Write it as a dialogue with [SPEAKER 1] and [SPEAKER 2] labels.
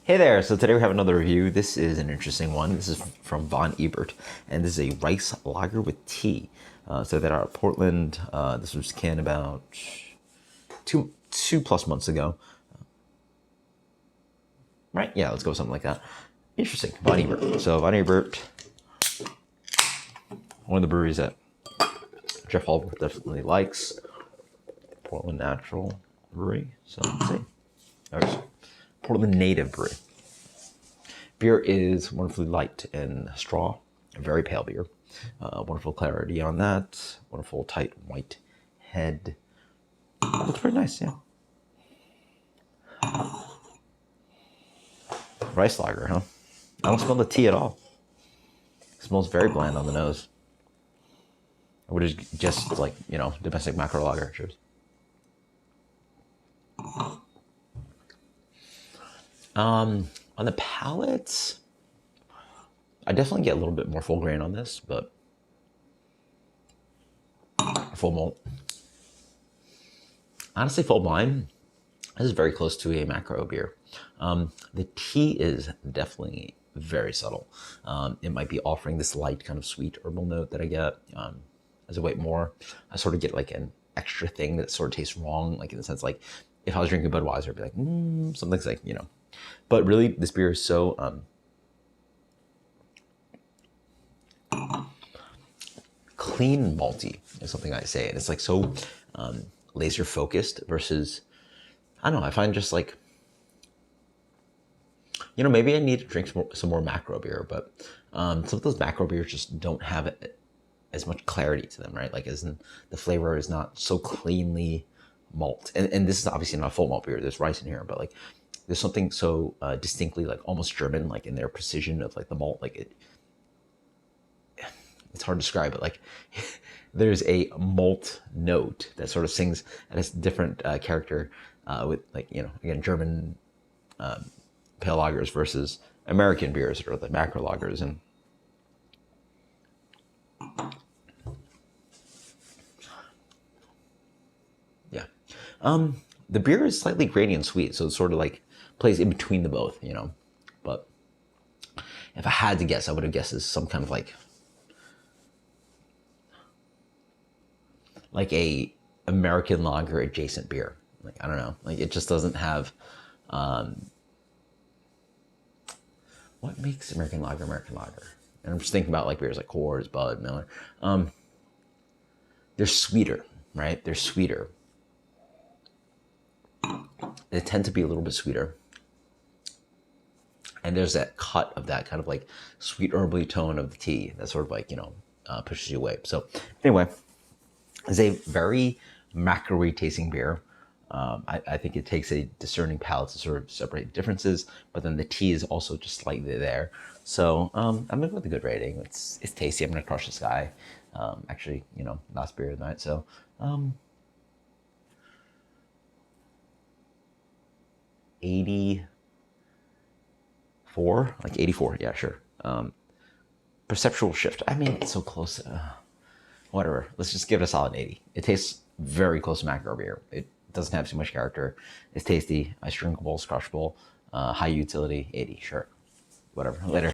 [SPEAKER 1] Hey there, so today we have another review. This is an interesting one. This is from von Ebert, and this is a rice lager with tea. So that out of Portland. This was canned about two plus months ago. Right? Yeah, let's go with something like that. Interesting. Von Ebert. So von Ebert, one of the breweries that Jeff Hallworth definitely likes. Portland Natural Brewery. So let's see. There's Portland Native Brewery. Beer is wonderfully light and straw, a very pale beer. Wonderful clarity on that. Wonderful tight white head. Looks pretty nice, yeah. Rice lager, huh? I don't smell the tea at all. It smells very bland on the nose. Which is just like, domestic macro lager. Cheers. On the palate, I definitely get a little bit more full grain on this, but full malt. Honestly, full blind, this is very close to a macro beer. The tea is definitely very subtle. It might be offering this light kind of sweet herbal note that I get. As I wait more, I sort of get like an extra thing that sort of tastes wrong, like in the sense like if I was drinking Budweiser, I'd be like, something's like, But really, this beer is so clean and malty is something I say. And it's like so laser focused versus, I don't know, I find just like, maybe I need to drink some more macro beer, but some of those macro beers just don't have as much clarity to them, right? Like the flavor is not so cleanly malt. And this is obviously not a full malt beer. There's rice in here, but like there's something so distinctly like almost German, like in their precision of like the malt, like it's hard to describe, but like there's a malt note that sort of sings at a different character with like, again, German pale lagers versus American beers or the macro lagers. And yeah, the beer is slightly grainy and sweet, so it's sort of like plays in between the both, But if I had to guess, I would have guessed it's some kind of like a American lager adjacent beer. Like, I don't know, like it just doesn't have what makes American lager American lager. And I'm just thinking about like beers like Coors, Bud, Miller. They're sweeter, right? They're sweeter. They tend to be a little bit sweeter. And there's that cut of that kind of like sweet herbally tone of the tea that sort of like, pushes you away. So anyway, it's a very macro-y tasting beer. I think it takes a discerning palate to sort of separate differences, but then the tea is also just slightly there. So I'm gonna go with a good rating. It's tasty. I'm gonna crush this guy. Actually, last beer of the night. So 84, like 84. Yeah, sure. Perceptual shift. I mean, it's so close. Whatever. Let's just give it a solid 80. It tastes very close to macro beer. It doesn't have too much character. It's tasty. It's drinkable. It's crushable. High utility. 80. Sure. Whatever. Later.